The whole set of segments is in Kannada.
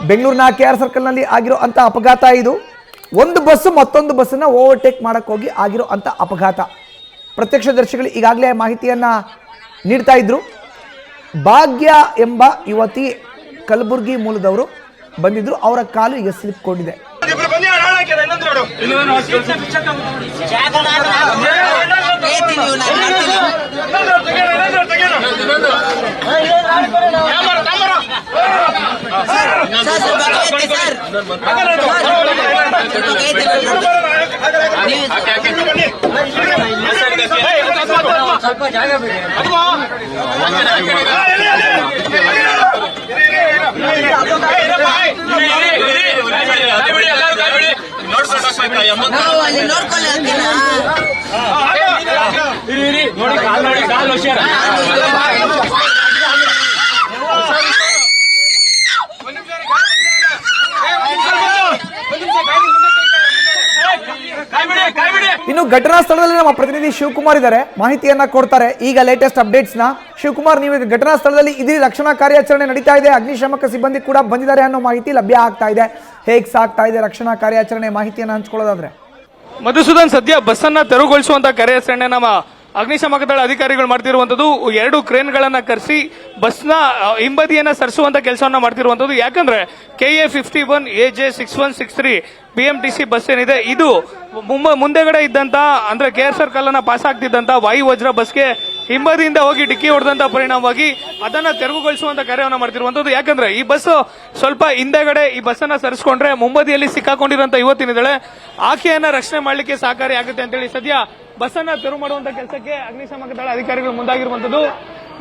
ಬೆಂಗಳೂರಿನ ಕೆಆರ್ ಸರ್ಕಲ್ನಲ್ಲಿ ಆಗಿರೋ ಅಂತ ಅಪಘಾತ ಇದು. ಒಂದು ಬಸ್ ಮತ್ತೊಂದು ಬಸ್ಸನ್ನು ಓವರ್ಟೇಕ್ ಮಾಡಕ್ಕೆ ಹೋಗಿ ಆಗಿರೋ ಅಂತ ಅಪಘಾತ. ಪ್ರತ್ಯಕ್ಷದರ್ಶಿಗಳು ಈಗಾಗಲೇ ಮಾಹಿತಿಯನ್ನ ನೀಡ್ತಾ ಇದ್ರು. ಭಾಗ್ಯ ಎಂಬ ಯುವತಿ ಕಲಬುರಗಿ ಮೂಲದವರು ಬಂದಿದ್ರು. ಅವರ ಕಾಲು ಈಗ ಸ್ಲಿಪ್ ಕೊಂಡಿದೆ. ಸ್ವಲ್ಪ ಜಾಗ ಬಿಡಿ. ನೋಡಿ ಕಾಲ್ ನೋಡಿ ಕಾಲ್ ಹುಷಾರ. ಇನ್ನು ಘಟನಾ ಸ್ಥಳದಲ್ಲಿ ನಮ್ಮ ಪ್ರತಿನಿಧಿ ಶಿವಕುಮಾರ್ ಇದ್ದಾರೆ, ಮಾಹಿತಿಯನ್ನ ಕೊಡ್ತಾರೆ. ಈಗ ಲೇಟೆಸ್ಟ್ ಅಪ್ಡೇಟ್ಸ್ ನ ಶಿವಕುಮಾರ್, ನೀವು ಘಟನಾ ಸ್ಥಳದಲ್ಲಿ ಇದೀ ರಕ್ಷಣಾ ಕಾರ್ಯಾಚರಣೆ ನಡೀತಾ ಇದೆ, ಅಗ್ನಿಶಾಮಕ ಸಿಬ್ಬಂದಿ ಕೂಡ ಬಂದಿದ್ದಾರೆ ಅನ್ನೋ ಮಾಹಿತಿ ಲಭ್ಯ ಆಗ್ತಾ ಇದೆ. ಹೇಗ್ ಸಾಗ್ತಾ ಇದೆ ರಕ್ಷಣಾ ಕಾರ್ಯಾಚರಣೆ, ಮಾಹಿತಿಯನ್ನ ಹಂಚ್ಕೊಳ್ಳೋದಾದ್ರೆ? ಮಧುಸೂದನ್, ಸದ್ಯ ಬಸ್ ಅನ್ನ ತೆರವುಗೊಳಿಸುವಂತ ಕಾರ್ಯಾಚರಣೆ ನಮ್ಮ ಅಗ್ನಿಶಾಮಕ ದಳ ಅಧಿಕಾರಿಗಳು ಮಾಡ್ತಿರುವಂತದ್ದು. 2 ಕ್ರೇನ್ಗಳನ್ನ ಕರೆಸಿ ಬಸ್ನ ಹಿಂಬದಿಯನ್ನ ಸರಿಸುವಂತ ಕೆಲಸವನ್ನ ಮಾಡ್ತಿರುವಂತದ್ದು. ಯಾಕಂದ್ರೆ KA 51 AJ 6163 BMTC ಬಸ್ ಏನಿದೆ, ಇದು ಮುಂದೆಗಡೆ ಇದ್ದಂತ ಅಂದ್ರೆ KR ಸರ್ಕಲ್ ಅನ್ನ ಪಾಸ್ ಆಗ್ತಿದ್ದಂತ ವಾಯು ವಜ್ರ ಬಸ್ಗೆ ಹಿಂಬದಿಯಿಂದ ಹೋಗಿ ಡಿಕ್ಕಿ ಹೊಡೆದಂತ ಪರಿಣಾಮವಾಗಿ ಅದನ್ನ ತೆರವುಗೊಳಿಸುವಂತ ಕಾರ್ಯವನ್ನ ಮಾಡ್ತಿರುವಂತದ್ದು. ಯಾಕಂದ್ರೆ ಈ ಬಸ್ ಸ್ವಲ್ಪ ಹಿಂದೆಗಡೆ ಈ ಬಸ್ ಅನ್ನ ಸರಿಸಿಕೊಂಡ್ರೆ ಮುಂಬದಿಯಲ್ಲಿ ಸಿಕ್ಕಾಕೊಂಡಿರುವಂತ ಯುವತಿನಿದ್ದಾಳೆ, ಆಕೆಯನ್ನ ರಕ್ಷಣೆ ಮಾಡ್ಲಿಕ್ಕೆ ಸಹಕಾರಿ ಆಗುತ್ತೆ ಅಂತೇಳಿ ಸದ್ಯ ಬಸ್ ಅನ್ನ ತೆರವು ಮಾಡುವಂತ ಕೆಲಸಕ್ಕೆ ಅಗ್ನಿಶಾಮಕ ದಳ ಅಧಿಕಾರಿಗಳು ಮುಂದಾಗಿರುವಂತದ್ದು.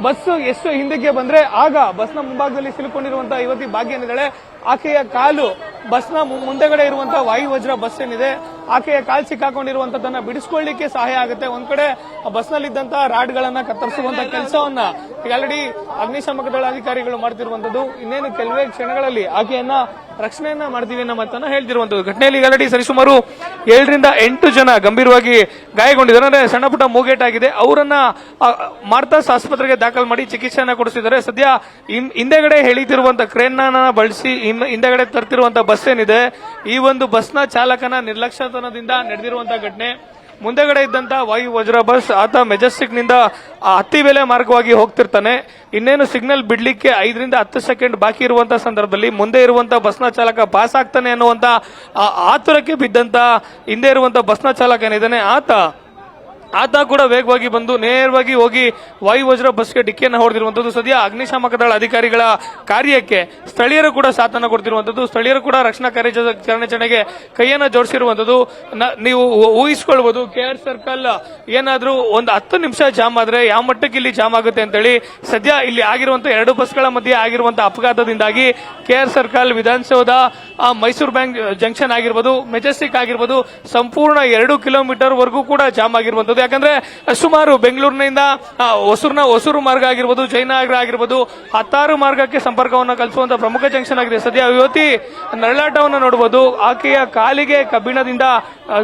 ಬಸ್ ಎಷ್ಟು ಹಿಂದಕ್ಕೆ ಬಂದ್ರೆ ಆಗ ಬಸ್ನ ಮುಂಭಾಗದಲ್ಲಿ ಸಿಲುಕೊಂಡಿರುವಂತಹ ಯುವತಿ ಭಾಗ್ಯ ಏನಿದ್ದಾಳೆ, ಆಕೆಯ ಕಾಲು ಬಸ್ನ ಮುಂದೆಗಡೆ ಇರುವಂತಹ ವಾಯು ವಜ್ರ ಬಸ್ ಏನಿದೆ, ಆಕೆಯ ಕಾಲು ಸಿಕ್ಕಾಕೊಂಡಿರುವಂತದನ್ನ ಬಿಡಿಸಿಕೊಳ್ಳಿಕ್ಕೆ ಸಹಾಯ ಆಗುತ್ತೆ. ಒಂದ್ ಕಡೆ ಬಸ್ನಲ್ಲಿದ್ದಂತಹ ರಾಡ್ಗಳನ್ನ ಕತ್ತರಿಸುವಂತ ಕೆಲಸವನ್ನ ಈಗ ಆಲ್ರೆಡಿ ಅಗ್ನಿಶಾಮಕ ದಳ ಅಧಿಕಾರಿಗಳು ಮಾಡ್ತಿರುವಂತದ್ದು. ಇನ್ನೇನು ಕೆಲವೇ ಕ್ಷಣಗಳಲ್ಲಿ ಆಕೆಯನ್ನ ರಕ್ಷಣೆಯನ್ನ ಮಾಡ್ತೀವಿ ಅನ್ನೋ ಮಾತನ್ನ ಹೇಳ್ತಿರುವಂತದ್ದು. ಘಟನೆಯಲ್ಲಿ ಆಲ್ರೆಡಿ ಸರಿಸುಮಾರು 7 ರಿಂದ 8 ಜನ ಗಂಭೀರವಾಗಿ ಗಾಯಗೊಂಡಿದ್ದಾರೆ, ಅಂದ್ರೆ ಸಣ್ಣ ಪುಟ್ಟ ಮೂಗೇಟಾಗಿದೆ. ಅವರನ್ನ ಮಾರ್ತಾಸ್ ಆಸ್ಪತ್ರೆಗೆ ದಾಖಲು ಮಾಡಿ ಚಿಕಿತ್ಸೆಯನ್ನ ಕೊಡಿಸಿದ್ದಾರೆ. ಸದ್ಯ ಹಿಂದೆಗಡೆ ಎಳೀತಿರುವಂತ ಕ್ರೇನ್ ಬಳಸಿ ಹಿಂದೆಗಡೆ ತರ್ತಿರುವಂತ ಬಸ್ ಏನಿದೆ, ಈ ಒಂದು ಬಸ್ನ ಚಾಲಕನ ನಿರ್ಲಕ್ಷ್ಯತನದಿಂದ ನಡೆದಿರುವಂತಹ ಘಟನೆ. ಮುಂದೆಗಡೆ ಇದ್ದಂತ ವಾಯು ವಜ್ರ ಬಸ್ ಆತ ಮೆಜೆಸ್ಟಿಕ್ ನಿಂದ ಹತ್ತಿಬೆಲೆ ಮಾರ್ಗವಾಗಿ ಹೋಗ್ತಿರ್ತಾನೆ. ಇನ್ನೇನು ಸಿಗ್ನಲ್ ಬಿಡ್ಲಿಕ್ಕೆ 5 ರಿಂದ 10 ಸೆಕೆಂಡ್ ಬಾಕಿ ಇರುವಂತಹ ಸಂದರ್ಭದಲ್ಲಿ ಮುಂದೆ ಇರುವಂತಹ ಬಸ್ನ ಚಾಲಕ ಪಾಸ್ ಆಗ್ತಾನೆ ಅನ್ನುವಂತ ಆತುರಕ್ಕೆ ಬಿದ್ದಂತ ಹಿಂದೆ ಇರುವಂತ ಬಸ್ನ ಚಾಲಕ ಏನಿದ್ದಾನೆ ಆತ ಕೂಡ ವೇಗವಾಗಿ ಬಂದು ನೇರವಾಗಿ ಹೋಗಿ ವಾಯು ವಜ್ರ ಬಸ್ಗೆ ಡಿಕ್ಕಿಯನ್ನು ಹೊಡೆದಿರುವಂತದ್ದು. ಸದ್ಯ ಅಗ್ನಿಶಾಮಕ ದಳ ಅಧಿಕಾರಿಗಳ ಕಾರ್ಯಕ್ಕೆ ಸ್ಥಳೀಯರು ಕೂಡ ಸಾಥನ್ನ ಕೊಡ್ತಿರುವಂತದ್ದು. ಸ್ಥಳೀಯರು ಕೂಡ ರಕ್ಷಣಾ ಕಾರ್ಯಾಚರಣೆಗೆ ಕೈಯನ್ನ ಜೋಡಿಸಿರುವಂತದ್ದು. ನೀವು ಊಹಿಸಿಕೊಳ್ಬಹುದು, KR ಸರ್ಕಲ್ ಏನಾದ್ರೂ ಒಂದು 10 ನಿಮಿಷ ಜಾಮ್ ಆದ್ರೆ ಯಾವ ಮಟ್ಟಕ್ಕೆ ಇಲ್ಲಿ ಜಾಮ್ ಆಗುತ್ತೆ ಅಂತೇಳಿ. ಸದ್ಯ ಇಲ್ಲಿ ಆಗಿರುವಂತಹ 2 ಬಸ್ಗಳ ಮಧ್ಯೆ ಆಗಿರುವಂತಹ ಅಪಘಾತದಿಂದಾಗಿ KR circle, Vidhana Soudha, Mysuru bank junction ಆಗಿರ್ಬೋದು, ಮೆಜೆಸ್ಟಿಕ್ ಆಗಿರ್ಬೋದು, ಸಂಪೂರ್ಣ 2 ಕಿಲೋಮೀಟರ್ ವರೆಗೂ ಕೂಡ ಜಾಮ್ ಆಗಿರುವಂತದ್ದು. ಯಾಕಂದ್ರೆ ಸುಮಾರು ಬೆಂಗಳೂರಿನಿಂದ ಹೊಸೂರು ಮಾರ್ಗ ಆಗಿರ್ಬೋದು, ಜಯನಗರ ಆಗಿರ್ಬೋದು, ಹತ್ತಾರು ಮಾರ್ಗಕ್ಕೆ ಸಂಪರ್ಕವನ್ನು ಕಲ್ಪಿಸುವಂತಹ ಪ್ರಮುಖ ಜಂಕ್ಷನ್ ಆಗಿದೆ. ಸದ್ಯ ಯುವತಿ ನರಳಾಟವನ್ನು ನೋಡಬಹುದು. ಆಕೆಯ ಕಾಲಿಗೆ ಕಬ್ಬಿಣದಿಂದ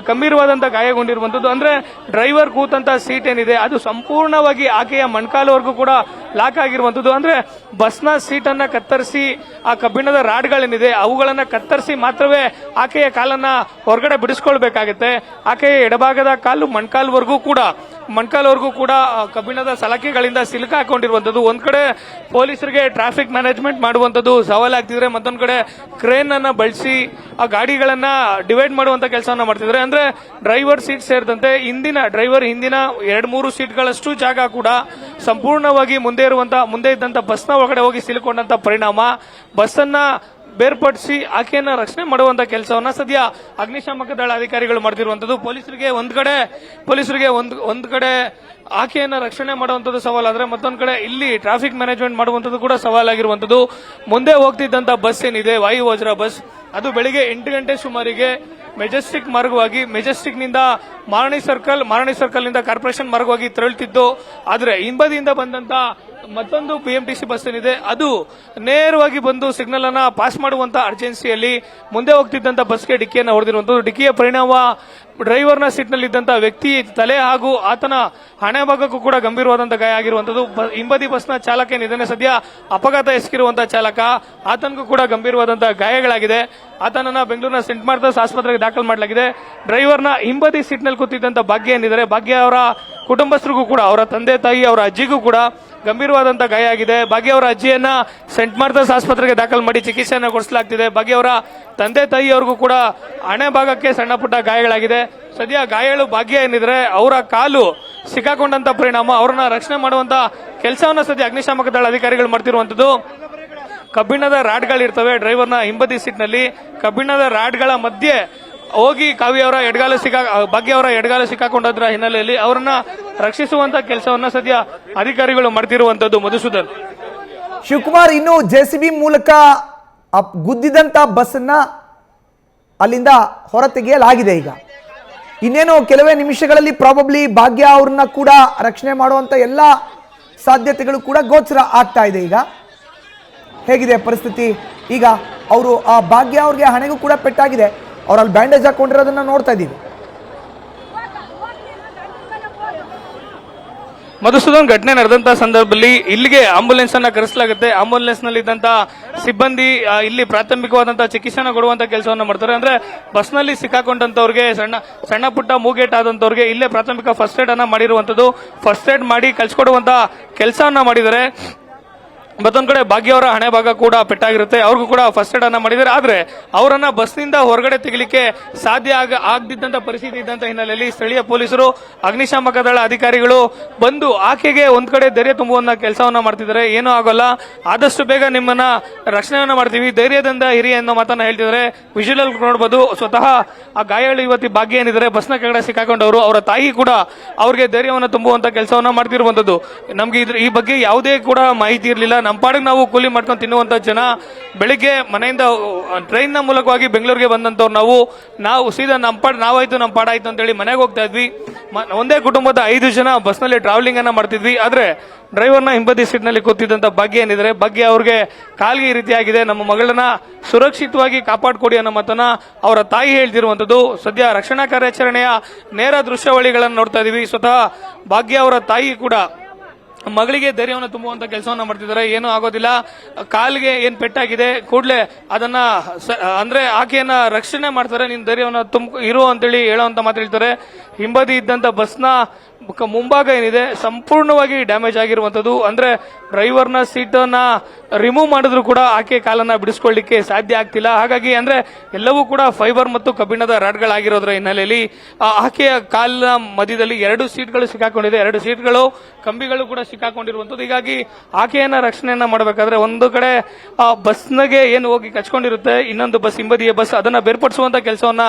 ಗಂಭೀರವಾದಂತಹ ಗಾಯಗೊಂಡಿರುವಂತದ್ದು. ಅಂದ್ರೆ ಡ್ರೈವರ್ ಕೂತಂತ ಸೀಟ್ ಏನಿದೆ ಅದು ಸಂಪೂರ್ಣವಾಗಿ ಆಕೆಯ ಮೊಣಕಾಲವರೆಗೂ ಕೂಡ ಲಾಕ್ ಆಗಿರುವಂತದ್ದು. ಅಂದ್ರೆ ಬಸ್ನ ಸೀಟ್ ಅನ್ನ ಕತ್ತರಿಸಿ ಆ ಕಬ್ಬಿಣದ ರಾಡ್ಗಳೇನಿದೆ ಅವುಗಳನ್ನ ಕತ್ತರಿಸಿ ಮಾತ್ರವೇ ಆಕೆಯ ಕಾಲನ್ನ ಹೊರಗಡೆ ಬಿಡಿಸ್ಕೊಳ್ಬೇಕಾಗುತ್ತೆ. ಆಕೆಯ ಎಡಭಾಗದ ಕಾಲು ಮೊಣಕಾಲ್ವರೆಗೂ ಕೂಡ ಕಬ್ಬಿಣದ ಸಲಾಕೆಗಳಿಂದ ಸಿಲುಕಾಕೊಂಡಿರುವಂತದ್ದು. ಒಂದ್ ಕಡೆ ಪೊಲೀಸರಿಗೆ ಟ್ರಾಫಿಕ್ ಮ್ಯಾನೇಜ್ಮೆಂಟ್ ಮಾಡುವಂತದ್ದು ಸವಾಲಾಗ್ತಿದ್ರೆ, ಮತ್ತೊಂದ್ ಕಡೆ ಕ್ರೇನ್ ಅನ್ನ ಬಳಸಿ ಆ ಗಾಡಿಗಳನ್ನ ಡಿವೈಡ್ ಮಾಡುವಂತ ಕೆಲಸವನ್ನ ಮಾಡ್ತಿದ್ರೆ. ಅಂದ್ರೆ ಡ್ರೈವರ್ ಸೀಟ್ ಸೇರಿದಂತೆ ಹಿಂದಿನ 2-3 ಸೀಟ್ಗಳಷ್ಟು ಜಾಗ ಕೂಡ ಸಂಪೂರ್ಣವಾಗಿ ಮುಂದೆ ಇದ್ದಂತ ಬಸ್ನ ಒಳಗಡೆ ಹೋಗಿ ಸಿಲುಕೊಂಡಂತ ಪರಿಣಾಮ ಬಸ್ ಅನ್ನ ಬೇರ್ಪಡಿಸಿ ಆಕೆಯನ್ನ ರಕ್ಷಣೆ ಮಾಡುವಂತ ಕೆಲಸವನ್ನ ಸದ್ಯ ಅಗ್ನಿಶಾಮಕ ದಳ ಅಧಿಕಾರಿಗಳು ಮಾಡ್ತಿರುವಂತದ್ದು. ಪೊಲೀಸರಿಗೆ ಒಂದ್ ಕಡೆ ಆಕೆಯನ್ನ ರಕ್ಷಣೆ ಮಾಡುವಂತದ್ದು ಸವಾಲಾದ್ರೆ, ಮತ್ತೊಂದ್ ಕಡೆ ಇಲ್ಲಿ ಟ್ರಾಫಿಕ್ ಮ್ಯಾನೇಜ್ಮೆಂಟ್ ಮಾಡುವಂತದ್ದು ಕೂಡ ಸವಾಲಾಗಿರುವಂತದ್ದು. ಮುಂದೆ ಹೋಗ್ತಿದ್ದಂತ ಬಸ್ ಏನಿದೆ ವಾಯು ವಜ್ರ ಬಸ್, ಅದು ಬೆಳಿಗ್ಗೆ 8 ಗಂಟೆ ಸುಮಾರಿಗೆ ಮೆಜೆಸ್ಟಿಕ್ ಮಾರ್ಗವಾಗಿ, ಮೆಜೆಸ್ಟಿಕ್ ನಿಂದ ಮಾರಣಿ ಸರ್ಕಲ್ ನಿಂದ ಕಾರ್ಪೊರೇಷನ್ ಮಾರ್ಗವಾಗಿ ತೆರಳುತ್ತಿದ್ದು. ಆದ್ರೆ ಹಿಂಬದಿಯಿಂದ ಬಂದಂತ ಮತ್ತೊಂದು BMTC ಬಸ್ ಏನಿದೆ ಅದು ನೇರವಾಗಿ ಬಂದು ಸಿಗ್ನಲ್ ಅನ್ನ ಪಾಸ್ ಮಾಡುವಂತ ಅರ್ಜೆನ್ಸಿಯಲ್ಲಿ ಮುಂದೆ ಹೋಗ್ತಿದ್ದಂತ ಬಸ್ಗೆ ಡಿಕ್ಕಿಯನ್ನು ಹೊಡೆದಿರುವಂತದ್ದು. ಡಿಕ್ಕಿಯ ಪರಿಣಾಮ ಡ್ರೈವರ್ನ ಸೀಟ್ನಲ್ಲಿ ಇದ್ದಂತಹ ವ್ಯಕ್ತಿ ತಲೆ ಹಾಗೂ ಆತನ ಹಣೆ ಭಾಗಕ್ಕೂ ಕೂಡ ಗಂಭೀರವಾದಂತಹ ಗಾಯ ಆಗಿರುವಂತದ್ದು. ಹಿಂಬದಿ ಬಸ್ನ ಚಾಲಕ ಏನಿದ್ದಾನೆ ಸದ್ಯ ಅಪಘಾತ ಎಸಗಿರುವಂತಹ ಚಾಲಕ, ಆತನಿಗೂ ಕೂಡ ಗಂಭೀರವಾದಂತಹ ಗಾಯಗಳಾಗಿದೆ. ಆತನನ್ನ ಬೆಂಗಳೂರಿನ ಸೆಂಟ್ ಮಾರ್ಥಾಸ್ ಆಸ್ಪತ್ರೆಗೆ ದಾಖಲು ಮಾಡಲಾಗಿದೆ. ಡ್ರೈವರ್ನ ಹಿಂಬದಿ ಸೀಟ್ನಲ್ಲಿ ಕೂತಿದ್ದಂತ ಭಾಗ್ಯ ಏನಿದ್ದಾರೆ, ಭಾಗ್ಯ ಅವರ ಕುಟುಂಬಸ್ಥರಿಗೂ ಕೂಡ, ಅವರ ತಂದೆ ತಾಯಿ, ಅವರ ಅಜ್ಜಿಗೂ ಕೂಡ ಗಂಭೀರವಾದಂತಹ ಗಾಯ ಆಗಿದೆ. ಭಾಗ್ಯ ಅವರ ಅಜ್ಜಿಯನ್ನ ಸೆಂಟ್ ಮಾರ್ಥಾಸ್ ಆಸ್ಪತ್ರೆಗೆ ದಾಖಲು ಮಾಡಿ ಚಿಕಿತ್ಸೆಯನ್ನು ಕೊಡಿಸಲಾಗ್ತಿದೆ. ಭಾಗ್ಯ ಅವರ ತಂದೆ ತಾಯಿಯವರಿಗೂ ಕೂಡ ಹಣೆ ಭಾಗಕ್ಕೆ ಸಣ್ಣ ಪುಟ್ಟ ಗಾಯಗಳಾಗಿದೆ. ಸದ್ಯ ಗಾಯಾಳು ಭಾಗ್ಯ ಏನಿದ್ರೆ ಅವರ ಕಾಲು ಸಿಕ್ಕಾಕೊಂಡಂತ ಪರಿಣಾಮ ಅವರನ್ನ ರಕ್ಷಣೆ ಮಾಡುವಂತ ಕೆಲಸವನ್ನ ಸದ್ಯ ಅಗ್ನಿಶಾಮಕ ದಳ ಅಧಿಕಾರಿಗಳು ಮಾಡ್ತಿರುವಂತದ್ದು. ಕಬ್ಬಿಣದ ರಾಡ್ಗಳಿರ್ತವೆ ಡ್ರೈವರ್ನ ಹಿಂಬದಿ ಸೀಟ್ನಲ್ಲಿ, ಕಬ್ಬಿಣದ ರಾಡ್ಗಳ ಮಧ್ಯೆ ಹೋಗಿ ಭಾಗ್ಯ ಅವರ ಎಡಗಾಲ ಸಿಕ್ಕಾಕೊಂಡದ್ರ ಹಿನ್ನೆಲೆಯಲ್ಲಿ ಅವರನ್ನ ರಕ್ಷಿಸುವಂತ ಕೆಲಸವನ್ನ ಸದ್ಯ ಅಧಿಕಾರಿಗಳು ಮಾಡ್ತಿರುವಂತದ್ದು. ಮಧುಸೂದನ್, ಶಿವಕುಮಾರ್, ಇನ್ನು ಜೆಸಿಬಿ ಮೂಲಕ ಗುದ್ದಿದಂತ ಬಸ್ಸನ್ನ ಅಲ್ಲಿಂದ ಹೊರತೆಗೆಯಲಾಗಿದೆ. ಈಗ ಇನ್ನೇನು ಕೆಲವೇ ನಿಮಿಷಗಳಲ್ಲಿ ಪ್ರಾಬಬ್ಲಿ ಭಾಗ್ಯ ಅವ್ರನ್ನ ಕೂಡ ರಕ್ಷಣೆ ಮಾಡುವಂತ ಎಲ್ಲ ಸಾಧ್ಯತೆಗಳು ಕೂಡ ಗೋಚರ ಆಗ್ತಾ ಇದೆ. ಈಗ ಹೇಗಿದೆ ಪರಿಸ್ಥಿತಿ? ಈಗ ಅವರು ಆ ಭಾಗ್ಯ ಅವ್ರಿಗೆ ಹಣೆಗೂ ಕೂಡ ಪೆಟ್ಟಾಗಿದೆ, ಅವರಲ್ಲಿ ಬ್ಯಾಂಡೇಜ್ ಹಾಕೊಂಡಿರೋದನ್ನ ನೋಡ್ತಾ ಇದ್ದೀವಿ. ಮಧುಸೂದನ್, ಘಟನೆ ನಡೆದಂತಹ ಸಂದರ್ಭದಲ್ಲಿ ಇಲ್ಲಿಗೆ ಆಂಬುಲೆನ್ಸ್ ಅನ್ನ ಕರೆಸಲಾಗುತ್ತೆ. ಆಂಬುಲೆನ್ಸ್ ನಲ್ಲಿ ಇದ್ದಂತಹ ಸಿಬ್ಬಂದಿ ಇಲ್ಲಿ ಪ್ರಾಥಮಿಕವಾದಂತಹ ಚಿಕಿತ್ಸೆನ ಕೊಡುವಂತ ಕೆಲಸವನ್ನ ಮಾಡ್ತಾರೆ. ಅಂದ್ರೆ ಬಸ್ ನಲ್ಲಿ ಸಿಕ್ಕಾಕೊಂಡಂತವ್ರಿಗೆ, ಸಣ್ಣ ಪುಟ್ಟ ಮೂಗೇಟ್ ಆದಂತವ್ರಿಗೆ ಇಲ್ಲೇ ಪ್ರಾಥಮಿಕ ಫಸ್ಟ್ ಏಡ್ ಅನ್ನ ಮಾಡಿರುವಂತದ್ದು. ಫಸ್ಟ್ ಏಡ್ ಮಾಡಿ ಕಳ್ಸಿಕೊಡುವಂತ ಕೆಲಸವನ್ನ ಮಾಡಿದ್ದಾರೆ. ಮತ್ತೊಂದ್ ಕಡೆ ಭಾಗ್ಯ ಅವರ ಹಣೆ ಭಾಗ ಕೂಡ ಪೆಟ್ಟಾಗಿರುತ್ತೆ, ಅವ್ರಿಗೂ ಕೂಡ ಫಸ್ಟ್ ಏಡ್ ಅನ್ನ ಮಾಡಿದ್ದಾರೆ. ಆದ್ರೆ ಅವರನ್ನ ಬಸ್ನಿಂದ ಹೊರಗಡೆ ತೆಗಿಲಿಕ್ಕೆ ಸಾಧ್ಯ ಆಗದಿದ್ದಂತ ಪರಿಸ್ಥಿತಿ ಇದ್ದಂತ ಹಿನ್ನೆಲೆಯಲ್ಲಿ ಸ್ಥಳೀಯ ಪೊಲೀಸರು, ಅಗ್ನಿಶಾಮಕ ದಳ ಅಧಿಕಾರಿಗಳು ಬಂದು ಆಕೆಗೆ ಒಂದ್ ಕಡೆ ಧೈರ್ಯ ತುಂಬುವಂತ ಕೆಲಸವನ್ನ ಮಾಡ್ತಿದ್ದಾರೆ. ಏನೂ ಆಗೋಲ್ಲ, ಆದಷ್ಟು ಬೇಗ ನಿಮ್ಮನ್ನ ರಕ್ಷಣೆಯನ್ನ ಮಾಡ್ತೀವಿ, ಧೈರ್ಯದಿಂದ ಹಿರಿ ಅನ್ನೋ ಮಾತನ್ನ ಹೇಳ್ತಿದ್ದಾರೆ. ವಿಜುವಲ್ ನೋಡಬಹುದು, ಸ್ವತಃ ಆ ಗಾಯಾಳು ಯುವತಿ ಭಾಗ್ಯ ಏನಿದ್ದಾರೆ ಬಸ್ನ ಕೆಳಗಡೆ ಸಿಕ್ಕಾಕೊಂಡವರು, ಅವರ ತಾಯಿ ಕೂಡ ಅವ್ರಿಗೆ ಧೈರ್ಯವನ್ನು ತುಂಬುವಂತ ಕೆಲಸವನ್ನ ಮಾಡ್ತಿರುವಂತದ್ದು. ನಮ್ಗೆ ಈ ಬಗ್ಗೆ ಯಾವುದೇ ಕೂಡ ಮಾಹಿತಿ ಇರಲಿಲ್ಲ. ನಮ್ಮ ಪಾಡಿಗೆ ನಾವು ಕೂಲಿ ಮಾಡ್ಕೊಂಡು ತಿನ್ನುವಂತ ಜನ, ಬೆಳಿಗ್ಗೆ ಮನೆಯಿಂದ ಟ್ರೈನ್ ನ ಮೂಲಕವಾಗಿ ಬೆಂಗಳೂರಿಗೆ ಬಂದಂತವ್ರು ನಾವು ಸೀದಾ ನಾವಾಯ್ತು ನಮ್ಮ ಪಾಡ ಆಯ್ತು ಅಂತ ಹೇಳಿ ಮನೆಗೆ ಹೋಗ್ತಾ ಇದ್ವಿ. ಒಂದೇ ಕುಟುಂಬದ 5 ಜನ ಬಸ್ ನಲ್ಲಿ ಟ್ರಾವೆಲಿಂಗ್ ಅನ್ನ ಮಾಡ್ತಿದ್ವಿ. ಆದ್ರೆ ಡ್ರೈವರ್ನ ಹಿಂಬದಿ ಸೀಟ್ ನಲ್ಲಿ ಕೂತಿದ್ದಂತ ಭಾಗ್ಯ ಏನಿದ್ರೆ, ಭಾಗ್ಯ ಅವ್ರಿಗೆ ಕಾಲ್ಗೆ ಈ ರೀತಿ ಆಗಿದೆ, ನಮ್ಮ ಮಗಳನ್ನ ಸುರಕ್ಷಿತವಾಗಿ ಕಾಪಾಡ್ಕೊಡಿ ಅನ್ನೋ ಮಾತನ್ನ ಅವರ ತಾಯಿ ಹೇಳ್ತಿರುವಂತದ್ದು. ಸದ್ಯ ರಕ್ಷಣಾ ಕಾರ್ಯಾಚರಣೆಯ ನೇರ ದೃಶ್ಯಾವಳಿಗಳನ್ನು ನೋಡ್ತಾ ಇದೀವಿ. ಸ್ವತಃ ಭಾಗ್ಯ ಅವರ ತಾಯಿ ಕೂಡ ಮಗಳಿಗೆ ಧೈರ್ಯವನ್ನು ತುಂಬುವಂತ ಕೆಲಸವನ್ನ ಮಾಡ್ತಿದ್ದಾರೆ. ಏನೂ ಆಗೋದಿಲ್ಲ, ಕಾಲಿಗೆ ಏನ್ ಪೆಟ್ಟಾಗಿದೆ ಕೂಡಲೇ ಅದನ್ನ ಅಂದ್ರೆ ಆಕೆಯನ್ನ ರಕ್ಷಣೆ ಮಾಡ್ತಾರೆ, ನಿನ್ ಧೈರ್ಯವನ್ನ ಇರು ಅಂತೇಳಿ ಹೇಳೋಂತ ಮಾತು ಹೇಳ್ತಾರೆ. ಹಿಂಬದಿ ಇದ್ದಂತ ಬಸ್ನ ಮುಂಭಾಗ ಏನಿದೆ ಸಂಪೂರ್ಣವಾಗಿ ಡ್ಯಾಮೇಜ್ ಆಗಿರುವಂತದ್ದು. ಅಂದ್ರೆ ಡ್ರೈವರ್ನ ಸೀಟನ್ನ ರಿಮೂವ್ ಮಾಡಿದ್ರು ಕೂಡ ಆಕೆ ಕಾಲನ್ನ ಬಿಡಿಸ್ಕೊಳ್ಳಿಕ್ಕೆ ಸಾಧ್ಯ ಆಗ್ತಿಲ್ಲ. ಹಾಗಾಗಿ ಅಂದ್ರೆ ಎಲ್ಲವೂ ಕೂಡ ಫೈಬರ್ ಮತ್ತು ಕಬ್ಬಿಣದ ರಾಡ್ಗಳಾಗಿರೋದ್ರ ಹಿನ್ನೆಲೆಯಲ್ಲಿ ಆಕೆಯ ಕಾಲಿನ ಮಧ್ಯದಲ್ಲಿ 2 ಸೀಟ್ಗಳು ಸಿಕ್ಕಾಕೊಂಡಿದೆ, 2 ಸೀಟ್ಗಳು ಕಂಬಿಗಳು ಕೂಡ ಸಿಕ್ಕಾಕೊಂಡಿರುವಂತದ್ದು. ಹೀಗಾಗಿ ಆಕೆಯನ್ನ ರಕ್ಷಣೆಯನ್ನ ಮಾಡಬೇಕಾದ್ರೆ ಒಂದು ಕಡೆ ಬಸ್ನಾಗೆ ಏನು ಹೋಗಿ ಕಚ್ಕೊಂಡಿರುತ್ತೆ, ಇನ್ನೊಂದು ಬಸ್ ಹಿಂಬದಿಯ ಬಸ್, ಅದನ್ನ ಬೇರ್ಪಡಿಸುವಂತ ಕೆಲಸವನ್ನ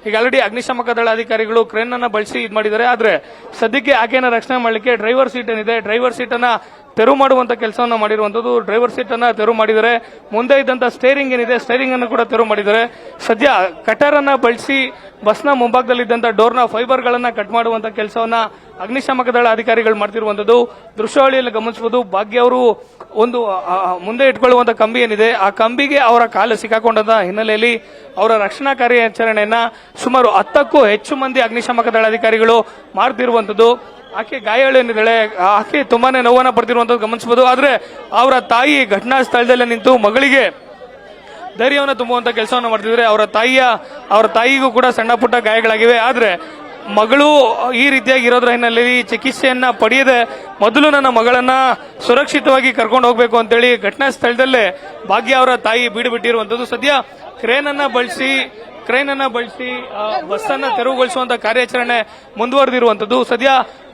ಈಗ ಆಲ್ರೆಡಿ ಅಗ್ನಿಶಾಮಕ ದಳ ಅಧಿಕಾರಿಗಳು ಕ್ರೇನ್ ಅನ್ನ ಬಳಸಿ ಇದು ಮಾಡಿದ್ದಾರೆ. ಆದ್ರೆ ಸದ್ಯಕ್ಕೆ ಆಕೆಯನ್ನ ರಕ್ಷಣೆ ಮಾಡಲಿಕ್ಕೆ ಡ್ರೈವರ್ ಸೀಟ್ ಏನಿದೆ, ಡ್ರೈವರ್ ಸೀಟ್ ಅನ್ನ ತೆರವು ಮಾಡುವಂತ ಕೆಲಸವನ್ನ ಮಾಡಿರುವಂತದ್ದು. ಡ್ರೈವರ್ ಸೀಟ್ ಅನ್ನ ತೆರವು ಮಾಡಿದರೆ, ಮುಂದೆ ಇದ್ದಂತ ಸ್ಟೇರಿಂಗ್ ಏನಿದೆ ಸ್ಟೇರಿಂಗ್ ಅನ್ನು ಕೂಡ ತೆರವು ಮಾಡಿದ್ದಾರೆ. ಸದ್ಯ ಕಟರ್ ಅನ್ನ ಬಳಸಿ ಬಸ್ನ ಮುಂಭಾಗದಲ್ಲಿದ್ದಂತ ಡೋರ್ನ ಫೈಬರ್ ಗಳನ್ನ ಕಟ್ ಮಾಡುವಂತ ಕೆಲಸವನ್ನ ಅಗ್ನಿಶಾಮಕ ದಳ ಅಧಿಕಾರಿಗಳು ಮಾಡ್ತಿರುವಂತದ್ದು. ದೃಶ್ಯಾವಳಿಯಲ್ಲಿ ಗಮನಿಸಬಹುದು, ಭಾಗ್ಯ ಅವರು ಒಂದು ಮುಂದೆ ಇಟ್ಕೊಳ್ಳುವಂತ ಕಂಬಿ ಏನಿದೆ, ಆ ಕಂಬಿಗೆ ಅವರ ಕಾಲು ಸಿಕ್ಕಾಕೊಂಡದ ಹಿನ್ನೆಲೆಯಲ್ಲಿ ಅವರ ರಕ್ಷಣಾ ಕಾರ್ಯಾಚರಣೆಯನ್ನ ಸುಮಾರು 10ಕ್ಕೂ ಹೆಚ್ಚು ಮಂದಿ ಅಗ್ನಿಶಾಮಕ ದಳ ಅಧಿಕಾರಿಗಳು ಮಾಡ್ತಿರುವಂತದ್ದು. ಆಕೆ ಗಾಯಾಳು ಏನಿದ್ದಾಳೆ, ಆಕೆ ತುಂಬಾನೇ ನೋವನ್ನ ಪಡ್ತಿರುವಂತದ್ದು ಗಮನಿಸಬಹುದು. ಆದ್ರೆ ಅವರ ತಾಯಿ ಘಟನಾ ಸ್ಥಳದಲ್ಲೇ ನಿಂತು ಮಗಳಿಗೆ ಧೈರ್ಯವನ್ನು ತುಂಬುವಂತ ಕೆಲಸವನ್ನು ಮಾಡ್ತಿದ್ರೆ. ಅವರ ತಾಯಿಗೂ ಕೂಡ ಸಣ್ಣ ಪುಟ್ಟ ಗಾಯಗಳಾಗಿವೆ. ಆದ್ರೆ ಮಗಳು ಈ ರೀತಿಯಾಗಿ ಇರೋದ್ರ ಹಿನ್ನೆಲೆಯಲ್ಲಿ ಚಿಕಿತ್ಸೆಯನ್ನ ಪಡೆಯದೆ ಮೊದಲು ನನ್ನ ಮಗಳನ್ನ ಸುರಕ್ಷಿತವಾಗಿ ಕರ್ಕೊಂಡು ಹೋಗ್ಬೇಕು ಅಂತೇಳಿ ಘಟನಾ ಸ್ಥಳದಲ್ಲೇ ಭಾಗ್ಯ ಅವರ ತಾಯಿ ಬೀಡುಬಿಟ್ಟಿರುವಂತದ್ದು. ಸದ್ಯ ಕ್ರೇನ್ ಅನ್ನ ಬಳಸಿ ಬಸ್ ಅನ್ನ ತೆರವುಗೊಳಿಸುವಂತ ಕಾರ್ಯಾಚರಣೆ ಮುಂದುವರೆದಿರುವಂತದ್ದು. ಸದ್ಯ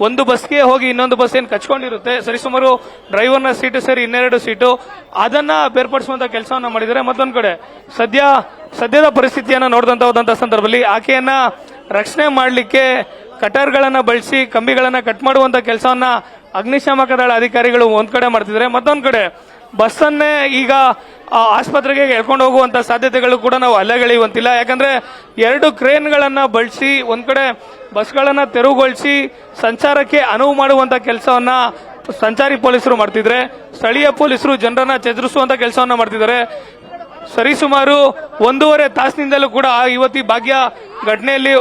ಒಂದು ಬಸ್ಗೆ ಹೋಗಿ ಇನ್ನೊಂದು ಬಸ್ ಏನ್ ಕಚ್ಕೊಂಡಿರುತ್ತೆ, ಸರಿಸುಮಾರು ಡ್ರೈವರ್ನ ಸೀಟು ಸೇರಿ 2 ಸೀಟು, ಅದನ್ನ ಬೇರ್ಪಡಿಸುವಂತ ಕೆಲಸವನ್ನ ಮಾಡಿದ್ದಾರೆ. ಮತ್ತೊಂದು ಕಡೆ ಸದ್ಯದ ಪರಿಸ್ಥಿತಿಯನ್ನ ನೋಡಿದಂತ ಹೋದಂತ ಸಂದರ್ಭದಲ್ಲಿ ಆಕೆಯನ್ನ ರಕ್ಷಣೆ ಮಾಡಲಿಕ್ಕೆ ಕಟರ್ಗಳನ್ನ ಬಳಸಿ ಕಂಬಿಗಳನ್ನ ಕಟ್ ಮಾಡುವಂತ ಕೆಲಸವನ್ನ ಅಗ್ನಿಶಾಮಕ ದಳ ಅಧಿಕಾರಿಗಳು ಒಂದ್ ಕಡೆ ಮಾಡ್ತಿದ್ದಾರೆ. ಮತ್ತೊಂದ್ ಕಡೆ ಬಸ್ಸನ್ನೇ ಈಗ ಆಸ್ಪತ್ರೆಗೆ ಎಳ್ಕೊಂಡು ಹೋಗುವಂತ ಸಾಧ್ಯತೆಗಳು ಕೂಡ ನಾವು ಅಲೆಗಳೆಯುವಂತಿಲ್ಲ. ಯಾಕಂದ್ರೆ 2 ಕ್ರೇನ್ಗಳನ್ನ ಬಳಸಿ ಒಂದ್ ಕಡೆ ಬಸ್ಗಳನ್ನ ತೆರವುಗೊಳಿಸಿ ಸಂಚಾರಕ್ಕೆ ಅನುವು ಮಾಡುವಂತ ಕೆಲಸವನ್ನ ಸಂಚಾರಿ ಪೊಲೀಸರು ಮಾಡ್ತಿದ್ರೆ, ಸ್ಥಳೀಯ ಪೊಲೀಸರು ಜನರನ್ನ ಚದುರಿಸುವಂತ ಕೆಲಸವನ್ನ ಮಾಡ್ತಿದ್ದಾರೆ. ಸರಿಸುಮಾರು 1.5 ತಾಸಿನಿಂದಲೂ ಕೂಡ ಆ ಯುವತಿ ಭಾಗ್ಯ ಘಟನೆಯಲ್ಲಿ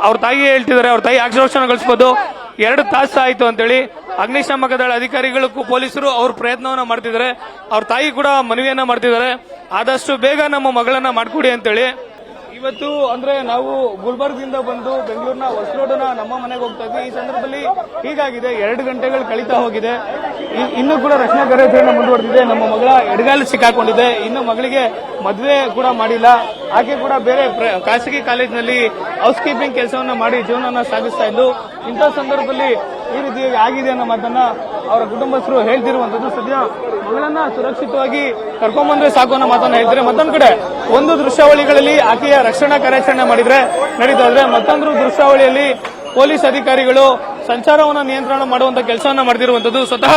ಅವ್ರ ತಾಯಿ ಹೇಳ್ತಿದ್ದಾರೆ, ಅವ್ರ ತಾಯಿ ಅಕ್ಷರಶನಗೊಳಿಸಬಹುದು 2 ತಾಸು ಆಯ್ತು ಅಂತೇಳಿ. ಅಗ್ನಿಶಾಮಕ ದಳ ಅಧಿಕಾರಿಗಳು ಪೊಲೀಸರು ಅವ್ರ ಪ್ರಯತ್ನವನ್ನ ಮಾಡ್ತಿದ್ದಾರೆ. ಅವ್ರ ತಾಯಿ ಕೂಡ ಮನವಿಯನ್ನ ಮಾಡ್ತಿದ್ದಾರೆ, ಆದಷ್ಟು ಬೇಗ ನಮ್ಮ ಮಗಳನ್ನ ಮಾಡ್ಕೊಡಿ ಅಂತೇಳಿ. ಇವತ್ತು ಅಂದ್ರೆ ನಾವು ಗುಲ್ಬರ್ಗದಿಂದ ಬಂದು ಬೆಂಗಳೂರಿನ ಹೊಸರೋಡನ ನಮ್ಮ ಮನೆಗೆ ಹೋಗ್ತಾ ಇದ್ವಿ. ಈ ಸಂದರ್ಭದಲ್ಲಿ ಹೀಗಾಗಿದೆ, 2 ಗಂಟೆಗಳು ಕಳೀತಾ ಹೋಗಿದೆ. ಇನ್ನೂ ಕೂಡ ರಕ್ಷಣಾ ಕಾರ್ಯಾಚರಣೆ ಮುಂದುವರೆದಿದೆ. ನಮ್ಮ ಮಗಳ ಎಡಗಾಲು ಸಿಕ್ಕಾಕೊಂಡಿದೆ. ಇನ್ನು ಮಗಳಿಗೆ ಮದುವೆ ಕೂಡ ಮಾಡಿಲ್ಲ. ಆಕೆ ಕೂಡ ಬೇರೆ ಖಾಸಗಿ ಕಾಲೇಜಿನಲ್ಲಿ ಹೌಸ್ ಕೀಪಿಂಗ್ ಕೆಲಸವನ್ನ ಮಾಡಿ ಜೀವನವನ್ನ ಸಾಗಿಸ್ತಾ ಇದ್ದು. ಇಂಥ ಸಂದರ್ಭದಲ್ಲಿ ಈ ರೀತಿ ಆಗಿದೆ ಅನ್ನೋ ಮಾತನ್ನ ಅವರ ಕುಟುಂಬಸ್ಥರು ಹೇಳ್ತಿರುವಂತದ್ದು. ಸದ್ಯ ಮಗಳನ್ನ ಸುರಕ್ಷಿತವಾಗಿ ಕರ್ಕೊಂಡ್ಬಂದ್ರೆ ಸಾಕು ಅನ್ನೋ ಮಾತನ್ನ ಹೇಳ್ತಾರೆ. ಮತ್ತೊಂದ್ ಕಡೆ ಒಂದು ದೃಶ್ಯಾವಳಿಗಳಲ್ಲಿ ಆಕೆಯ ರಕ್ಷಣಾ ಕಾರ್ಯಾಚರಣೆ ಮಾಡಿದ್ರೆ ನಡೀತಾ ಇದ್ರೆ, ಮತ್ತೊಂದು ದೃಶ್ಯಾವಳಿಯಲ್ಲಿ ಪೊಲೀಸ್ ಅಧಿಕಾರಿಗಳು ಸಂಚಾರವನ್ನು ನಿಯಂತ್ರಣ ಮಾಡುವಂತ ಕೆಲಸವನ್ನ ಮಾಡ್ತಿರುವಂತದ್ದು. ಸ್ವತಃ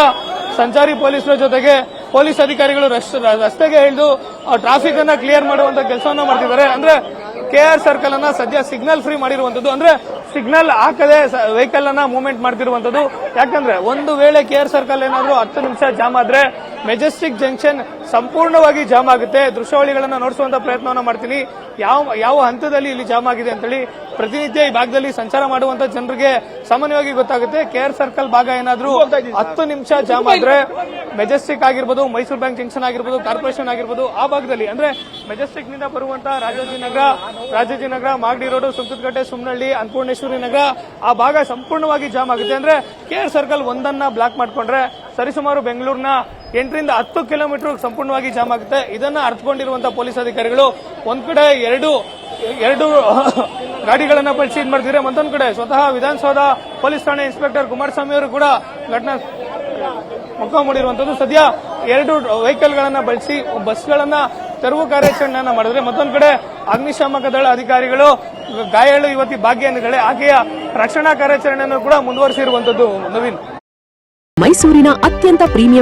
ಸಂಚಾರಿ ಪೊಲೀಸರ ಜೊತೆಗೆ ಪೊಲೀಸ್ ಅಧಿಕಾರಿಗಳು ರಸ್ತೆಗೆ ಇಳಿದು ಟ್ರಾಫಿಕ್ ಅನ್ನ ಕ್ಲಿಯರ್ ಮಾಡುವಂತ ಕೆಲಸವನ್ನ ಮಾಡ್ತಿದ್ದಾರೆ. ಅಂದ್ರೆ KR ಸರ್ಕಲ್ ಅನ್ನ ಸದ್ಯ ಸಿಗ್ನಲ್ ಫ್ರೀ ಮಾಡಿರುವಂತದ್ದು. ಅಂದ್ರೆ ಸಿಗ್ನಲ್ ಹಾಕದೆ ವೆಹಿಕಲ್ ಅನ್ನ ಮೂವ್ಮೆಂಟ್ ಮಾಡ್ತಿರುವಂತದ್ದು. ಯಾಕಂದ್ರೆ ಒಂದು ವೇಳೆ KR ಸರ್ಕಲ್ ಏನಾದ್ರೂ 10 ನಿಮಿಷ ಜಾಮ್ ಆದ್ರೆ ಮೆಜೆಸ್ಟಿಕ್ ಜಂಕ್ಷನ್ ಸಂಪೂರ್ಣವಾಗಿ ಜಾಮ್ ಆಗುತ್ತೆ. ದೃಶ್ಯಾವಳಿಗಳನ್ನ ನೋಡಿಸುವಂತ ಪ್ರಯತ್ನವನ್ನ ಮಾಡ್ತೀನಿ, ಯಾವ ಹಂತದಲ್ಲಿ ಇಲ್ಲಿ ಜಾಮ್ ಆಗಿದೆ ಅಂತೇಳಿ. ಪ್ರತಿನಿತ್ಯ ಈ ಭಾಗದಲ್ಲಿ ಸಂಚಾರ ಮಾಡುವಂತ ಜನರಿಗೆ ಸಾಮಾನ್ಯವಾಗಿ ಗೊತ್ತಾಗುತ್ತೆ. KR ಸರ್ಕಲ್ ಭಾಗ ಏನಾದ್ರೂ 10 ನಿಮಿಷ ಜಾಮ್ ಆದ್ರೆ ಮೆಜೆಸ್ಟಿಕ್ ಆಗಿರ್ಬೋದು, ಮೈಸೂರು ಬ್ಯಾಂಕ್ ಜಂಕ್ಷನ್ ಆಗಿರ್ಬೋದು, ಕಾರ್ಪೊರೇಷನ್ ಆಗಿರ್ಬೋದು, ಆ ಭಾಗದಲ್ಲಿ ಅಂದ್ರೆ ಮೆಜೆಸ್ಟಿಕ್ ನಿಂದ ಬರುವಂತ ರಾಜಾಜಿನಗರ, ಮಾಗಡಿ ರೋಡ್, ಸುಂಕದಕಟ್ಟೆ, ಸುಮ್ನಹಳ್ಳಿ, ಅನ್ನಪೂರ್ಣೇಶ್ವರಿ ನಗರ ಆ ಭಾಗ ಸಂಪೂರ್ಣವಾಗಿ ಜಾಮ್ ಆಗುತ್ತೆ. ಅಂದ್ರೆ KR ಸರ್ಕಲ್ ಒಂದನ್ನ ಬ್ಲಾಕ್ ಮಾಡ್ಕೊಂಡ್ರೆ ಸರಿಸುಮಾರು ಬೆಂಗಳೂರಿನ 8 ರಿಂದ 10 ಕಿಲೋಮೀಟರ್ ಸಂಪೂರ್ಣವಾಗಿ ಜಾಮ್ ಆಗುತ್ತೆ. ಇದನ್ನ ಅರ್ಥಕೊಂಡಿರುವಂತಹ ಪೊಲೀಸ್ ಅಧಿಕಾರಿಗಳು ಒಂದ್ ಕಡೆ ಎರಡು ಗಾಡಿಗಳನ್ನ ಬಳಸಿ ಇದ್ ಮಾಡ್ತಿದ್ರೆ, ಮತ್ತೊಂದ್ ಕಡೆ ಸ್ವತಃ ವಿಧಾನಸೌಧ ಪೊಲೀಸ್ ಠಾಣೆ ಇನ್ಸ್ಪೆಕ್ಟರ್ ಕುಮಾರಸ್ವಾಮಿ ಅವರು ಕೂಡ ಘಟನಾ ಮುಖ ಮಾಡಿರುವಂತದ್ದು. ಸದ್ಯ 2 ವೆಹಿಕಲ್ ಗಳನ್ನ ಬಳಸಿ ಬಸ್ಗಳನ್ನ ತೆರವು ಕಾರ್ಯಾಚರಣೆಯನ್ನ ಮಾಡಿದ್ರೆ, ಮತ್ತೊಂದ್ ಕಡೆ ಅಗ್ನಿಶಾಮಕ ದಳ ಅಧಿಕಾರಿಗಳು ಗಾಯಾಳು ಯುವತಿ ಭಾಗ್ಯ ಏನಿದ್ದಾಳೆ ಆಕೆಯ ರಕ್ಷಣಾ ಕಾರ್ಯಾಚರಣೆಯನ್ನು ಕೂಡ ಮುಂದುವರಿಸಿರುವಂತದ್ದು. ನವೀನ್, ಮೈಸೂರಿನ ಅತ್ಯಂತ ಪ್ರೀಮಿಯಂ